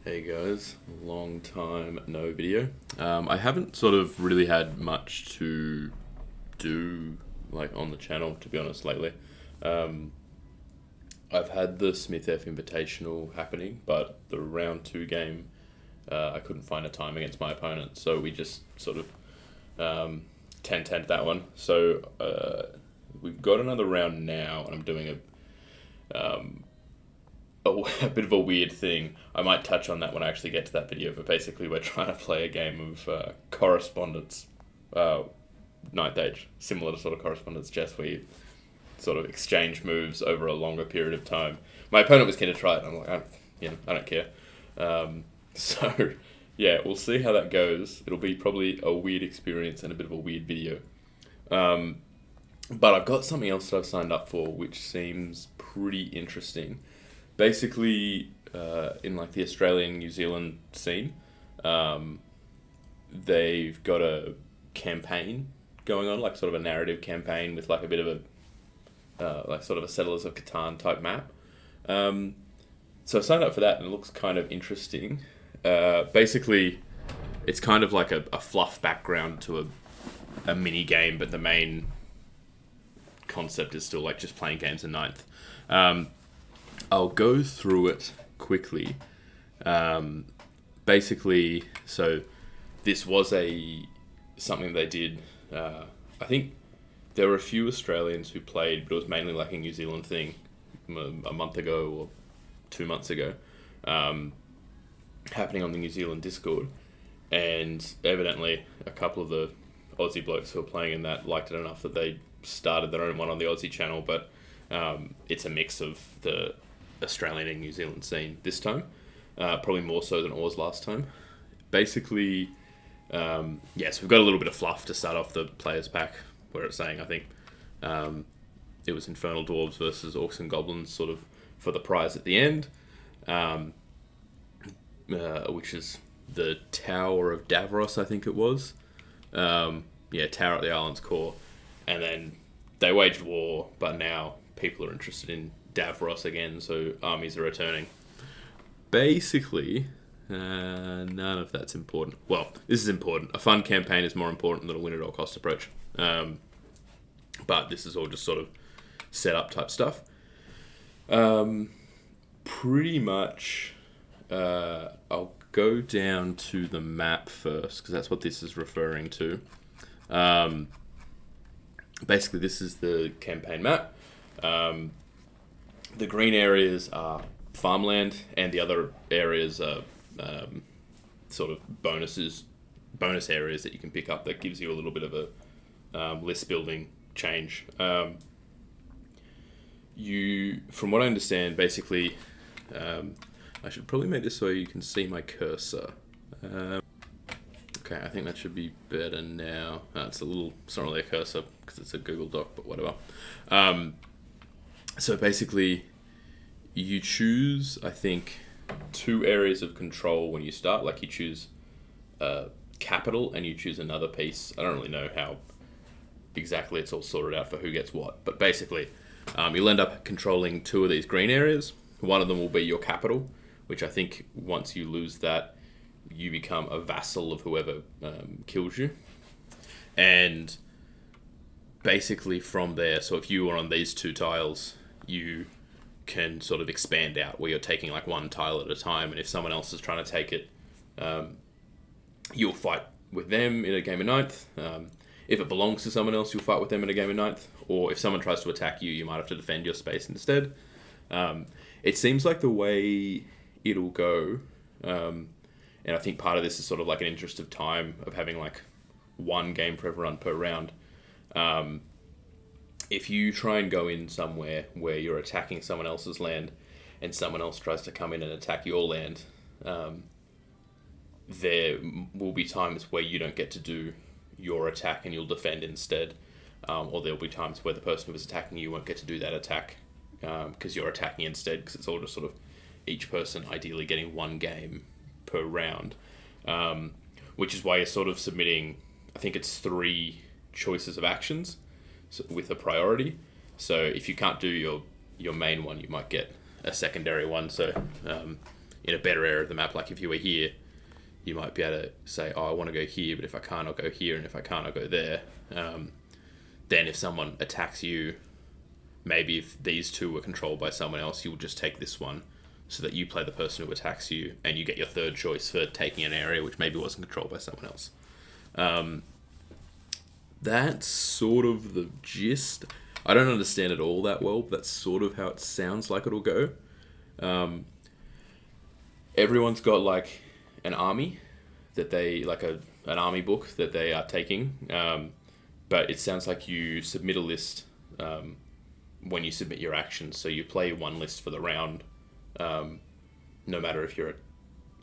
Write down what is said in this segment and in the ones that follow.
Hey guys, long time no video. I haven't sort of really had much to do on the channel, to be honest, lately. I've had the Smith F Invitational happening, but the round 2 game, I couldn't find a time against my opponent, so we just sort of 10-10 that one. So we've got another round now, and I'm doing a bit of a weird thing. I might touch on that when I actually get to that video, but basically we're trying to play a game of correspondence, Ninth Age, similar to sort of correspondence chess, where you sort of exchange moves over a longer period of time. My opponent was keen to try it, and I'm like, I don't care. So, yeah, we'll see how that goes. It'll be probably a weird experience and a bit of a weird video. But I've got something else that I've signed up for, which seems pretty interesting. Basically, in the Australian New Zealand scene, they've got a campaign going on, sort of a narrative campaign with a bit of a sort of a Settlers of Catan type map. So I signed up for that, and it looks kind of interesting. Basically, it's kind of like a fluff background to a mini game, but the main concept is still just playing games in ninth. I'll go through it quickly. Basically, so this was something they did. I think there were a few Australians who played, but it was mainly a New Zealand thing a month ago or 2 months ago, happening on the New Zealand Discord. And evidently, a couple of the Aussie blokes who were playing in that liked it enough that they started their own one on the Aussie channel, but it's a mix of the Australian and New Zealand scene this time, probably more so than it was last time. Basically, so we've got a little bit of fluff to start off the players pack, where it's saying, I think, it was Infernal Dwarves versus Orcs and Goblins sort of for the prize at the end, which is the Tower of Davros, I think it was. Tower at the Island's core. And then they waged war, but now people are interested in Davros again, so armies are returning. Basically, none of that's important. Well, this is important. A fun campaign is more important than a win-at-all-cost approach. But this is all just sort of set-up type stuff. Pretty much, I'll go down to the map first, because that's what this is referring to. Basically, this is the campaign map. The green areas are farmland, and the other areas are sort of bonus areas that you can pick up that gives you a little bit of a list building change. From what I understand, basically, I should probably make this so you can see my cursor. Okay, I think that should be better now. It's not really a cursor because it's a Google Doc, but whatever. So basically, you choose, I think, 2 areas of control when you start. You choose capital and you choose another piece. I don't really know how exactly it's all sorted out for who gets what, but basically, you'll end up controlling 2 of these green areas. One of them will be your capital, which I think once you lose that, you become a vassal of whoever kills you. And basically from there, so if you are on these 2 tiles, you can sort of expand out where you're taking 1 tile at a time, and if someone else is trying to take it, you'll fight with them in a game of ninth. If it belongs to someone else, you'll fight with them in a game of ninth, or if someone tries to attack you, you might have to defend your space instead. It seems like the way it'll go, and I think part of this is sort of an interest of time of having 1 game for everyone per round. If you try and go in somewhere where you're attacking someone else's land and someone else tries to come in and attack your land, there will be times where you don't get to do your attack and you'll defend instead. Or there'll be times where the person who was attacking you won't get to do that attack because you're attacking instead, because it's all just sort of each person ideally getting 1 game per round, which is why you're sort of submitting, I think it's 3 choices of actions with a priority. So if you can't do your main one, you might get a secondary one. So in a better area of the map. Like if you were here, you might be able to say, oh, I want to go here, but if I can't, I'll go here, and if I can't, I'll go there. Then if someone attacks you, maybe if these two were controlled by someone else, you'll just take this one so that you play the person who attacks you, and you get your third choice for taking an area which maybe wasn't controlled by someone else. That's sort of the gist. I don't understand it all that well, but that's sort of how it sounds like it'll go. Everyone's got like an army that they, like an army book that they are taking. But it sounds like you submit a list when you submit your actions. So you play one list for the round, no matter if you're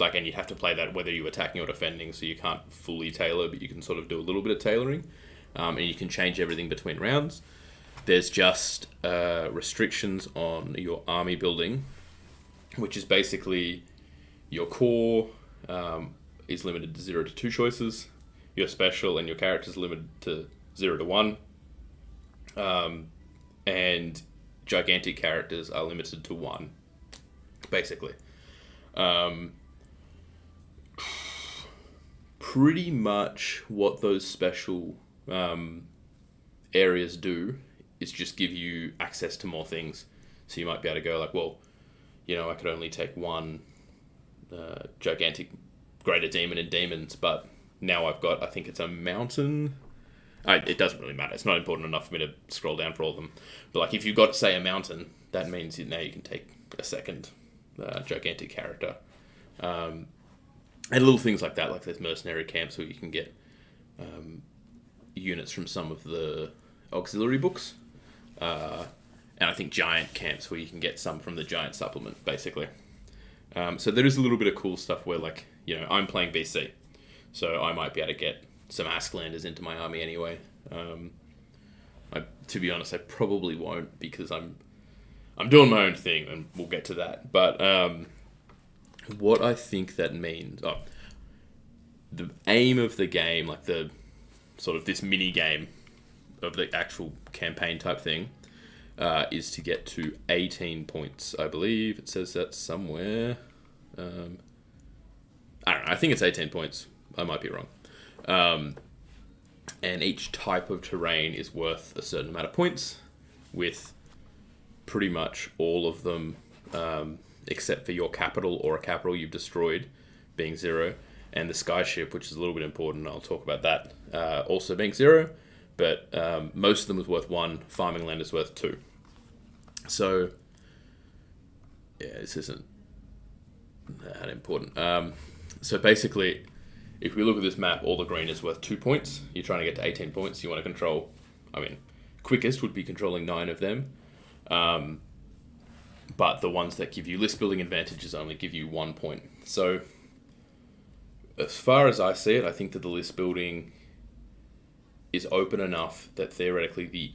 and you have to play that whether you're attacking or defending. So you can't fully tailor, but you can sort of do a little bit of tailoring, and you can change everything between rounds. There's just restrictions on your army building, which is basically your core is limited to 0 to 2 choices. Your special and your character is limited to 0 to 1. And gigantic characters are limited to 1, basically. Pretty much what those special areas do is just give you access to more things. So you might be able to go like, well, I could only take one gigantic greater demon in demons, but now I've got, I think it's a mountain. It doesn't really matter. It's not important enough for me to scroll down for all of them. But like if you've got, say, a mountain, that means now you can take a second gigantic character. And little things like that, like there's mercenary camps where you can get units from some of the auxiliary books. And I think giant camps where you can get some from the giant supplement, basically. So there is a little bit of cool stuff where, like, I'm playing BC. So I might be able to get some Asklanders into my army anyway. To be honest, I probably won't because I'm doing my own thing, and we'll get to that. But what I think that means, the aim of the game, like the sort of this mini game of the actual campaign type thing, is to get to 18 points. I believe it says that somewhere. I don't know. I think it's 18 points. I might be wrong. And each type of terrain is worth a certain amount of points, with pretty much all of them, except for your capital or a capital you've destroyed, being 0, and the skyship, which is a little bit important. I'll talk about that, also being 0. But most of them is worth 1. Farming land is worth 2. So yeah, this isn't that important. So basically, if we look at this map, all the green is worth 2 points. You're trying to get to 18 points. You want to control, quickest would be controlling 9 of them. But the ones that give you list building advantages only give you 1 point. So as far as I see it, I think that the list building is open enough that theoretically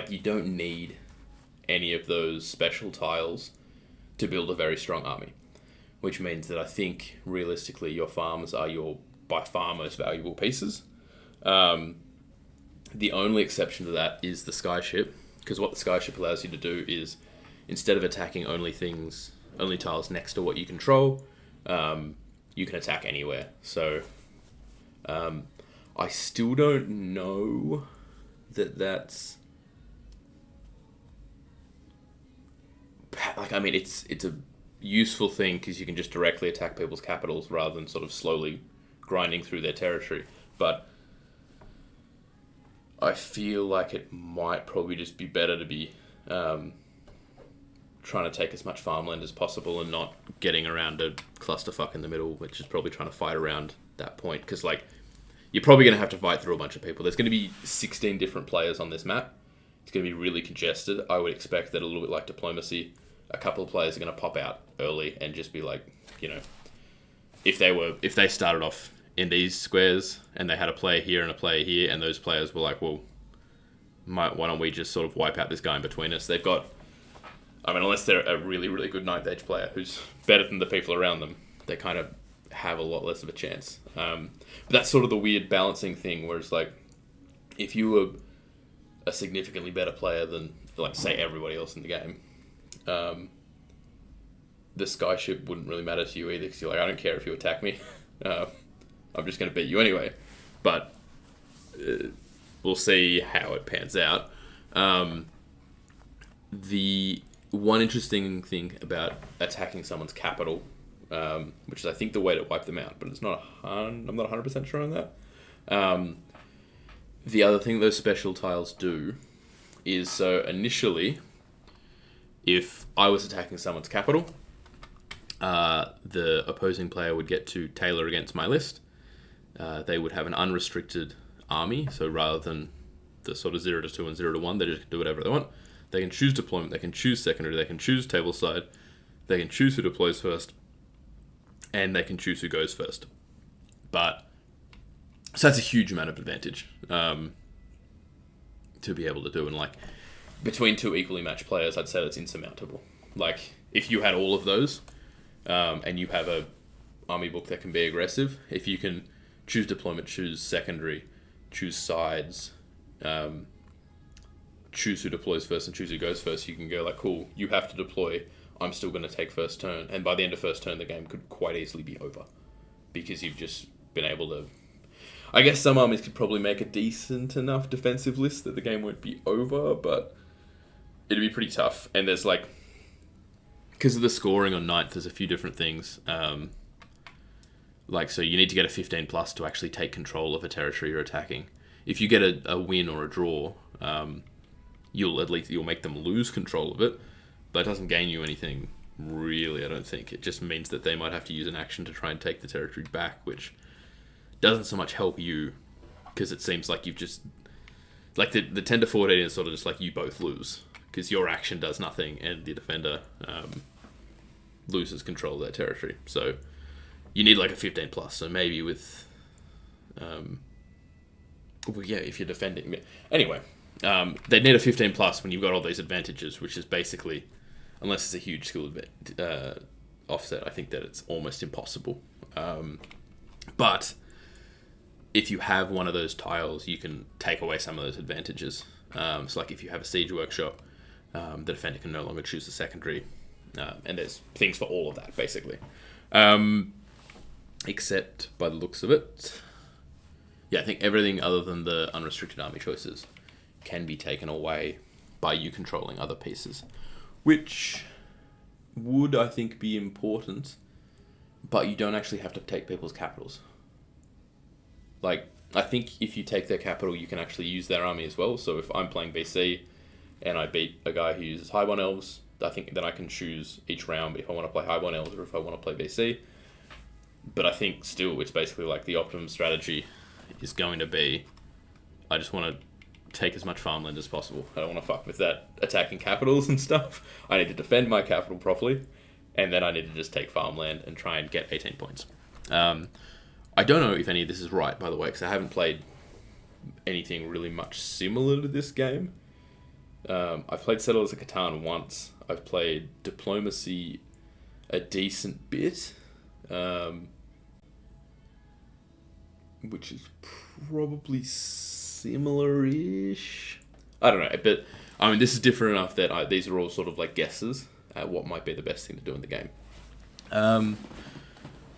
you don't need any of those special tiles to build a very strong army. Which means that I think, realistically, your farms are your, by far, most valuable pieces. The only exception to that is the skyship, because what the skyship allows you to do is, instead of attacking only tiles next to what you control, you can attack anywhere. So, I still don't know that's... it's a useful thing because you can just directly attack people's capitals rather than sort of slowly grinding through their territory. But I feel like it might probably just be better to be trying to take as much farmland as possible and not getting around a clusterfuck in the middle, which is probably trying to fight around that point. Because you're probably going to have to fight through a bunch of people. There's going to be 16 different players on this map. It's going to be really congested. I would expect that a little bit like Diplomacy, a couple of players are going to pop out early and just be like, if they started off in these squares and they had a player here and a player here, and those players were like, well, why don't we just sort of wipe out this guy in between us? They've got, unless they're a really, really good 9th Age player who's better than the people around them, they kind of have a lot less of a chance. But that's sort of the weird balancing thing, whereas if you were a significantly better player than, say, everybody else in the game, the skyship wouldn't really matter to you either, because you're like, I don't care if you attack me. I'm just going to beat you anyway. But we'll see how it pans out. The one interesting thing about attacking someone's capital, which is I think the way to wipe them out, but it's not I'm not 100% sure on that. The other thing those special tiles do is, so initially, if I was attacking someone's capital, the opposing player would get to tailor against my list. They would have an unrestricted army, so rather than the sort of 0 to 2 and 0 to 1, they just do whatever they want. They can choose deployment, they can choose secondary, they can choose tableside, they can choose who deploys first, and they can choose who goes first. But, so that's a huge amount of advantage to be able to do, and like, between two equally matched players, I'd say that's insurmountable. Like, if you had all of those, and you have a army book that can be aggressive, if you can choose deployment, choose secondary, choose sides, choose who deploys first and choose who goes first, you can go like, cool, you have to deploy, I'm still going to take first turn, and by the end of first turn the game could quite easily be over, because you've just been able to... I guess some armies could probably make a decent enough defensive list that the game won't be over, but it'd be pretty tough. And there's like, because of the scoring on 9th, there's a few different things. Like, so you need to get a 15 plus to actually take control of a territory you're attacking. If you get a win or a draw, you'll make them lose control of it, but it doesn't gain you anything really, I don't think. It just means that they might have to use an action to try and take the territory back, which doesn't so much help you, because it seems like you've just... Like, the 10 to 14 is sort of just like you both lose, because your action does nothing and the defender loses control of their territory. So you need like a 15 plus. So maybe with... well, yeah, if you're defending... Anyway, they need a 15 plus when you've got all these advantages, which is basically, unless it's a huge skill offset, I think that it's almost impossible. But if you have one of those tiles, you can take away some of those advantages. So like if you have a siege workshop, the defender can no longer choose the secondary. And there's things for all of that, basically. Except, by the looks of it, yeah, I think everything other than the unrestricted army choices can be taken away by you controlling other pieces, which would, I think, be important, but you don't actually have to take people's capitals. Like, I think if you take their capital, you can actually use their army as well. So if I'm playing BC and I beat a guy who uses Highborn Elves, I think then I can choose each round if I want to play Highborn Elves or if I want to play BC. But I think still it's basically like the optimum strategy is going to be, I just want to take as much farmland as possible. I don't want to fuck with that attacking capitals and stuff. I need to defend my capital properly, and then I need to just take farmland and try and get 18 points. I don't know if any of this is right, by the way, because I haven't played anything really much similar to this game. I've played Settlers of Catan once. I've played Diplomacy a decent bit, which is probably similar-ish. I don't know, but I mean, this is different enough that these are all sort of like guesses at what might be the best thing to do in the game.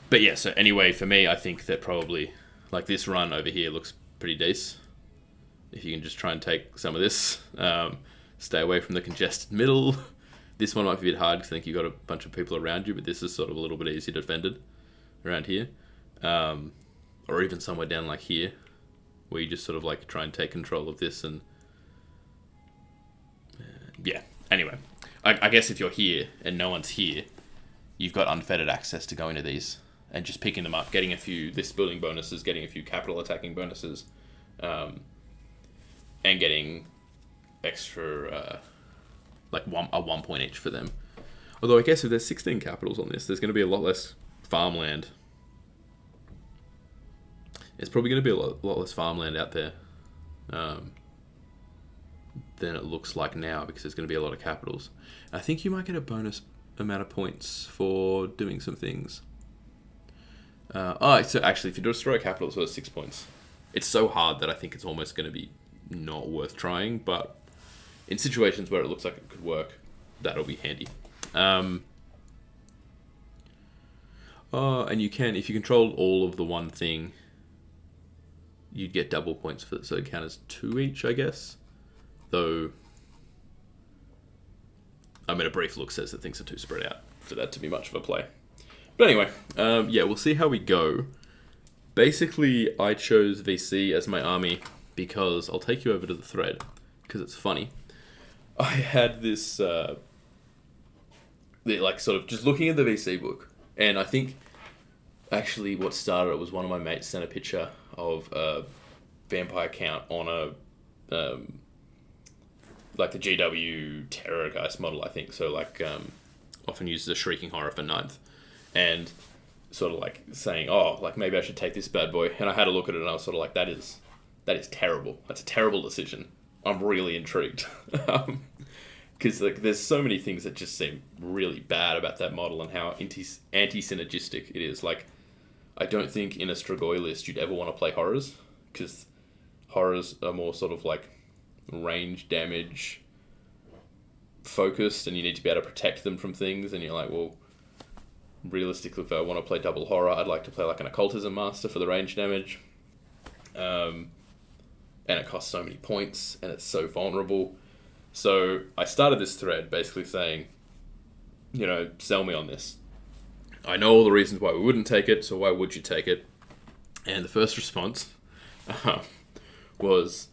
But yeah, so anyway, for me, I think that probably like this run over here looks pretty decent. If you can just try and take some of this, stay away from the congested middle. This one might be a bit hard because I think you've got a bunch of people around you, but this is sort of a little bit easier defended around here. Or even somewhere down like here, where you just sort of like try and take control of this and... yeah, anyway. I guess if you're here and no one's here, you've got unfettered access to go into these and just picking them up, getting a few list building bonuses, getting a few capital attacking bonuses, and getting extra, like a 1 point each for them. Although I guess if there's 16 capitals on this, there's going to be a lot less farmland. It's probably going to be a lot less farmland out there than it looks like now, because there's going to be a lot of capitals. I think you might get a bonus amount of points for doing some things. So actually, if you destroy a capital, it's worth 6 points. It's so hard that I think it's almost going to be not worth trying, but in situations where it looks like it could work, that'll be handy. And you can, if you control all of the one thing, you'd get double points for it, so it counts as 2 each, I guess. Though, I mean, a brief look says that things are too spread out for that to be much of a play. But anyway, yeah, we'll see how we go. Basically, I chose VC as my army because I'll take you over to the thread, because it's funny. I had this, like, sort of just looking at the VC book, and I think actually what started it was one of my mates sent a picture of a vampire count on a, like the GW Terrorgeist model, I think. So, like, often uses a Shrieking Horror for 9th. And sort of like saying, oh, like maybe I should take this bad boy. And I had a look at it and I was sort of like, that is terrible. That's a terrible decision. I'm really intrigued. Because like there's so many things that just seem really bad about that model and how anti-synergistic it is. Like, I don't think in a Strigoi list you'd ever want to play horrors, because horrors are more sort of like range damage focused and you need to be able to protect them from things, and you're like, well, realistically, if I want to play double horror, I'd like to play like an occultism master for the range damage. And it costs so many points and it's so vulnerable. So I started this thread basically saying, you know, sell me on this. I know all the reasons why we wouldn't take it, so why would you take it? And the first response was,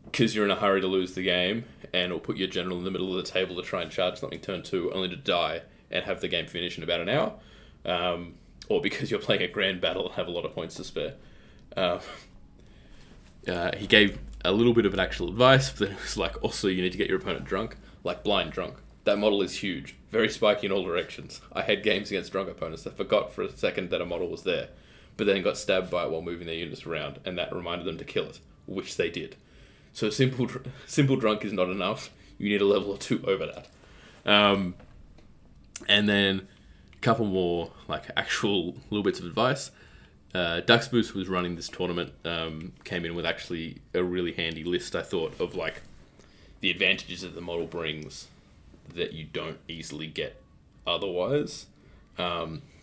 because you're in a hurry to lose the game and it'll put your general in the middle of the table to try and charge something turn 2 only to die and have the game finish in about an hour, or because you're playing a grand battle and have a lot of points to spare. He gave a little bit of an actual advice, but then it was like, also you need to get your opponent drunk, like blind drunk. That model is huge, very spiky in all directions. I had games against drunk opponents that forgot for a second that a model was there, but then got stabbed by it while moving their units around, and that reminded them to kill it, which they did. So simple drunk is not enough. You need a level or 2 over that. And then a couple more like actual little bits of advice. Dux Boost was running this tournament, came in with actually a really handy list, I thought, of like the advantages that the model brings that you don't easily get otherwise,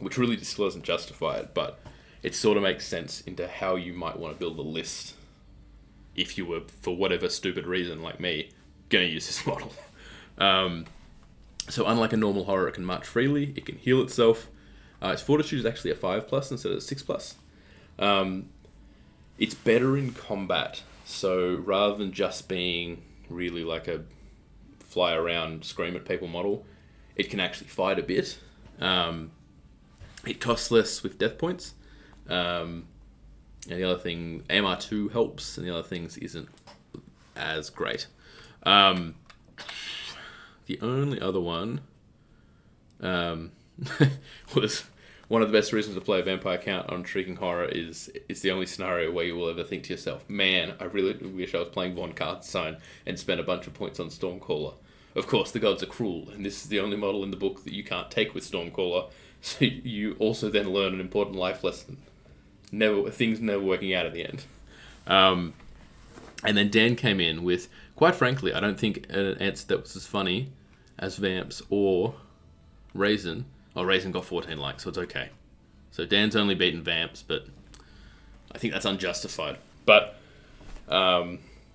which really still doesn't justify it, but it sort of makes sense into how you might want to build a list if you were, for whatever stupid reason like me, going to use this model. So unlike a normal horror, it can march freely, it can heal itself. Its fortitude is actually a 5+ instead of a 6+. It's better in combat, so rather than just being really like a fly around, scream at people model, it can actually fight a bit. It costs less with death points. And the other thing, MR2 helps, and the other things isn't as great. The only other one was one of the best reasons to play a vampire count on Shrieking Horror is it's the only scenario where you will ever think to yourself, man, I really wish I was playing Von Sign and spent a bunch of points on Stormcaller. Of course, the gods are cruel, and this is the only model in the book that you can't take with Stormcaller, so you also then learn an important life lesson. Things never working out in the end. And then Dan came in with, quite frankly, I don't think an answer that was as funny as Vamps or Raisin. Oh, Raisin got 14 likes, so it's okay. So Dan's only beaten Vamps, but I think that's unjustified. But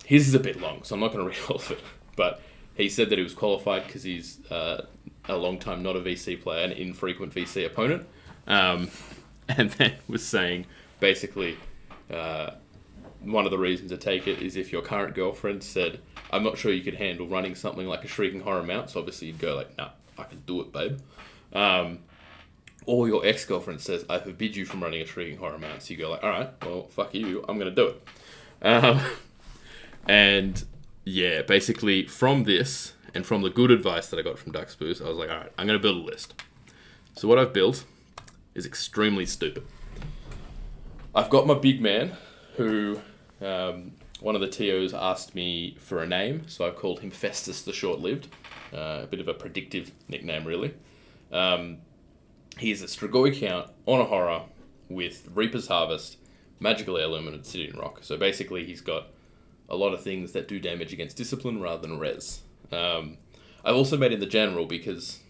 his is a bit long, so I'm not going to read all of it. But he said that he was qualified because he's a long time not a VC player, an infrequent VC opponent. And then was saying, basically, one of the reasons to take it is if your current girlfriend said, I'm not sure you could handle running something like a Shrieking Horror mount, so obviously you'd go like, nah, I can do it, babe. Or your ex-girlfriend says, I forbid you from running a Shrieking Horror mount, so you go like, alright, well, fuck you, I'm going to do it. And yeah, basically from this, and from the good advice that I got from Dux Boost, I was like, alright, I'm going to build a list. So what I've built is extremely stupid. I've got my big man, who one of the TOs asked me for a name, so I called him Festus the Short-Lived. A bit of a predictive nickname, really. He is a Strigoi count on a horror with Reaper's Harvest, Magical Heirloom, and Obsidian Rock. So basically, he's got a lot of things that do damage against discipline rather than res. I've also made him the general because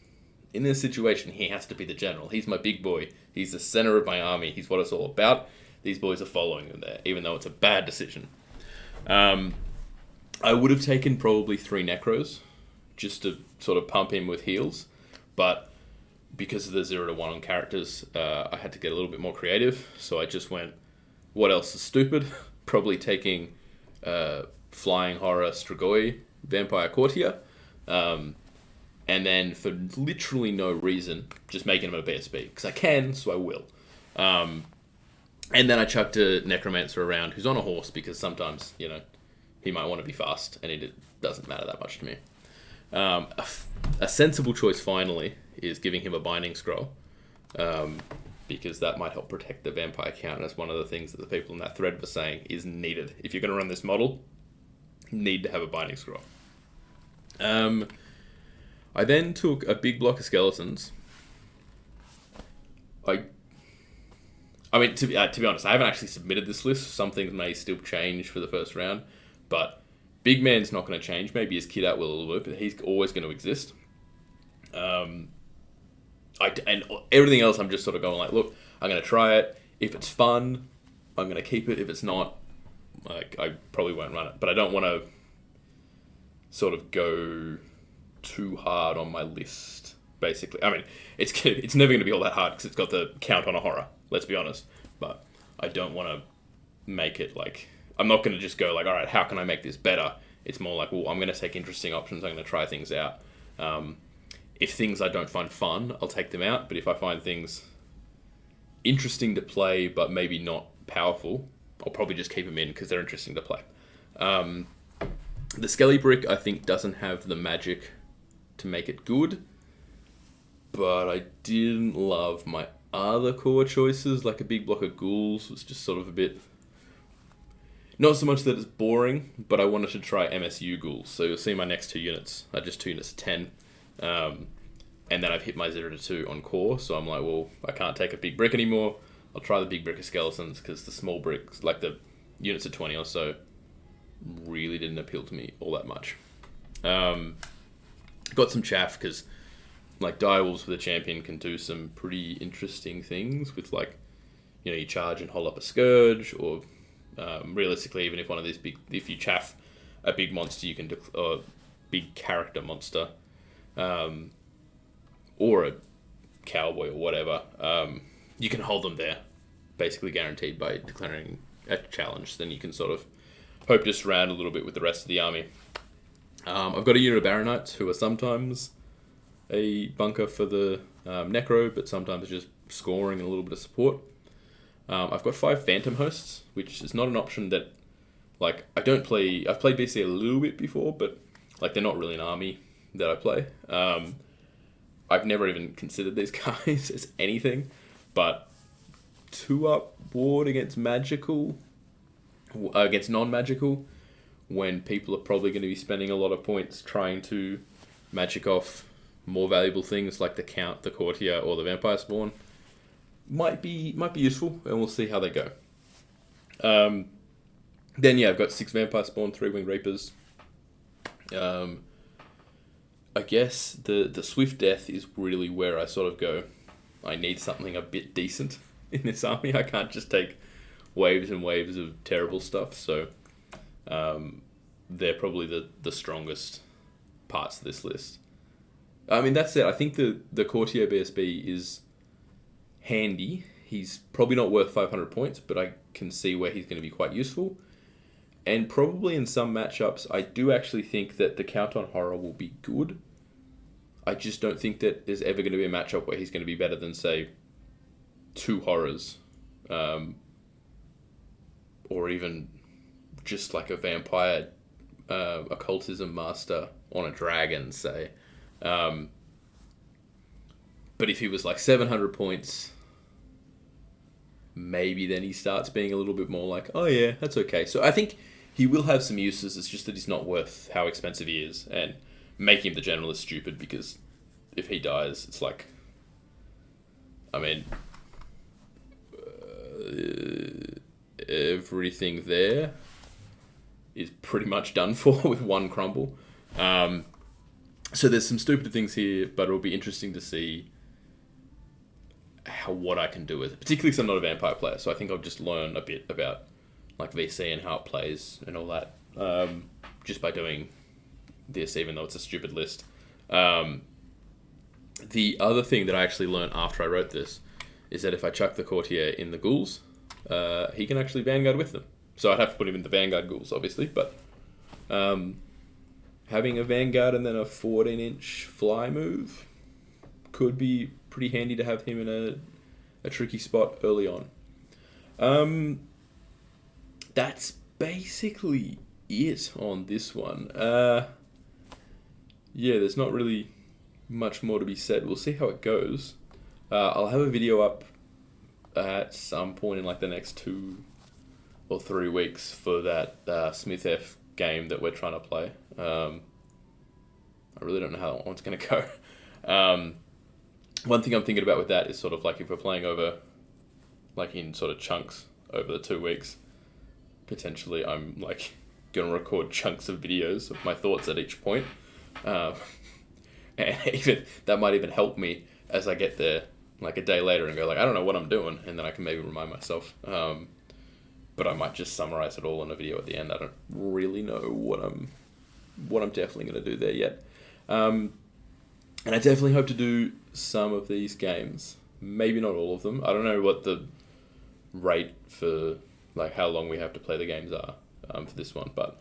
in this situation, he has to be the general. He's my big boy. He's the center of my army. He's what it's all about. These boys are following him there, even though it's a bad decision. I would have taken probably 3 Necros just to sort of pump him with heals, but because of the 0 to 1 on characters, I had to get a little bit more creative, so I just went, what else is stupid? Probably taking Flying Horror Strigoi Vampire Courtier, and then for literally no reason, just making him a BSB, because I can, so I will. And then I chucked a Necromancer around who's on a horse, because sometimes, he might want to be fast, and it doesn't matter that much to me. A sensible choice, finally, is giving him a Binding Scroll, because that might help protect the vampire count. That's one of the things that the people in that thread were saying is needed. If you're going to run this model, you need to have a Binding Scroll. I then took a big block of skeletons. I mean, to be honest, I haven't actually submitted this list. Some things may still change for the first round, but big man's not going to change. Maybe his kid out will a little bit, but he's always going to exist. And everything else, I'm just sort of going like, look, I'm going to try it. If it's fun, I'm going to keep it. If it's not, I probably won't run it. But I don't want to sort of go too hard on my list, basically. I mean, it's never going to be all that hard because it's got the count on a horror, let's be honest. But I don't want to make it like... I'm not going to just go like, all right, how can I make this better? It's more like, well, I'm going to take interesting options. I'm going to try things out. If things I don't find fun, I'll take them out. But if I find things interesting to play, but maybe not powerful, I'll probably just keep them in because they're interesting to play. The Skelly Brick, I think, doesn't have the magic to make it good. But I didn't love my other core choices. Like a big block of Ghouls was just sort of a bit... Not so much that it's boring, but I wanted to try MSU Ghouls. So you'll see my next 2 units are just 2 units of 10. And then I've hit my 0 to 2 on core, so I'm like, well, I can't take a big brick anymore. I'll try the big brick of skeletons, because the small bricks, like the units of 20 or so, really didn't appeal to me all that much. Got some chaff, because like Direwolves with a champion can do some pretty interesting things with like, you charge and hold up a Scourge, or realistically, even if one of these if you chaff a big monster, you can or big character monster, or a cowboy or whatever, you can hold them there, basically guaranteed by declaring a challenge. Then you can sort of hope to surround a little bit with the rest of the army. I've got a unit of Barrow Knights who are sometimes a bunker for the Necro, but sometimes just scoring and a little bit of support. I've got 5 Phantom Hosts, which is not an option that, like, I've played BC a little bit before, but like they're not really an army that I play. I've never even considered these guys as anything, but 2-up ward against non-magical, when people are probably going to be spending a lot of points trying to magic off more valuable things like the Count, the Courtier, or the Vampire Spawn, might be useful, and we'll see how they go. Then I've got 6 Vampire Spawn, 3 Winged Reapers. I guess the Swift Death is really where I sort of go, I need something a bit decent in this army. I can't just take waves and waves of terrible stuff, so they're probably the strongest parts of this list. I mean, that's it. I think the Courtier BSB is handy. He's probably not worth 500 points, but I can see where he's going to be quite useful. And probably in some matchups, I do actually think that the count on horror will be good. I just don't think that there's ever going to be a matchup where he's going to be better than, say, 2 horrors. Or even just like a vampire occultism master on a dragon, say. But if he was like 700 points, maybe then he starts being a little bit more like, oh yeah, that's okay. So I think he will have some uses. It's just that he's not worth how expensive he is. And making him the general is stupid, because if he dies, it's like... I mean... everything there is pretty much done for with 1 crumble. So there's some stupid things here, but it'll be interesting to see what I can do with it. Particularly because I'm not a vampire player, so I think I'll just learn a bit about like VC and how it plays and all that, just by doing this, even though it's a stupid list. The other thing that I actually learned after I wrote this is that if I chuck the Courtier in the Ghouls, he can actually Vanguard with them. So I'd have to put him in the Vanguard Ghouls, obviously, but having a Vanguard and then a 14-inch fly move could be pretty handy to have him in a tricky spot early on. That's basically it on this one. Yeah, there's not really much more to be said. We'll see how it goes. I'll have a video up at some point in like the next 2 or 3 weeks for that Smith F game that we're trying to play. I really don't know how that one's going to go. One thing I'm thinking about with that is sort of like if we're playing over, like in sort of chunks over the 2 weeks, potentially I'm like going to record chunks of videos of my thoughts at each point. And even that might even help me as I get there like a day later and go like, I don't know what I'm doing. And then I can maybe remind myself. But I might just summarize it all in a video at the end. I don't really know what I'm definitely going to do there yet. And I definitely hope to do some of these games. Maybe not all of them. I don't know what the rate for like how long we have to play the games are for this one, but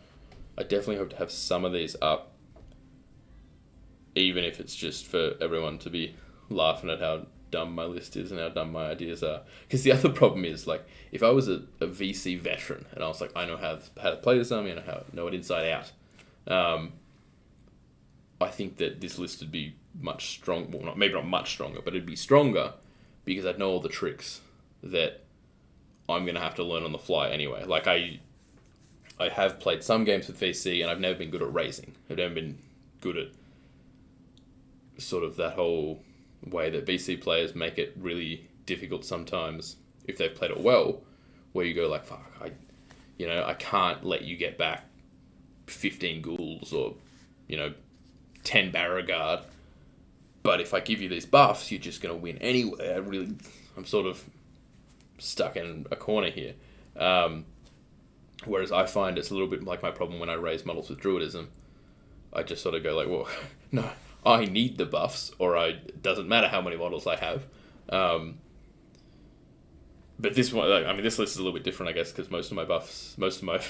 I definitely hope to have some of these up, even if it's just for everyone to be laughing at how dumb my list is and how dumb my ideas are. Because the other problem is, like, if I was a VC veteran and I was like, I know how to play this army and I know it inside out, I think that this list would be much stronger. Well, maybe not much stronger, but it'd be stronger because I'd know all the tricks that I'm going to have to learn on the fly anyway. Like, I have played some games with VC and I've never been good at raising. I've never been good at sort of that whole way that VC players make it really difficult sometimes if they've played it well, where you go like, fuck, I can't let you get back 15 Ghouls or, 10 Barrow, but if I give you these buffs, you're just going to win anyway. I'm sort of stuck in a corner here. Whereas I find it's a little bit like my problem when I raise models with Druidism. I just sort of go like, well, no, I need the buffs, or it doesn't matter how many models I have. But this one, this list is a little bit different, I guess, because most of my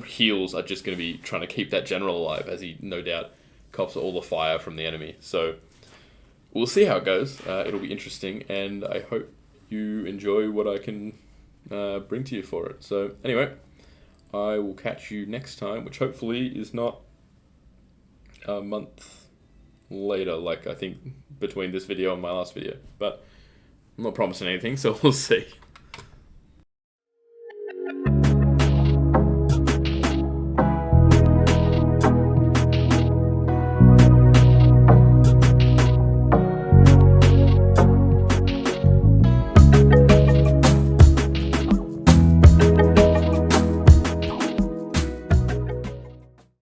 heals are just going to be trying to keep that general alive, as he no doubt cops all the fire from the enemy. So we'll see how it goes. It'll be interesting, and I hope you enjoy what I can bring to you for it. So anyway, I will catch you next time, which hopefully is not a month later, like I think between this video and my last video. But I'm not promising anything, so we'll see.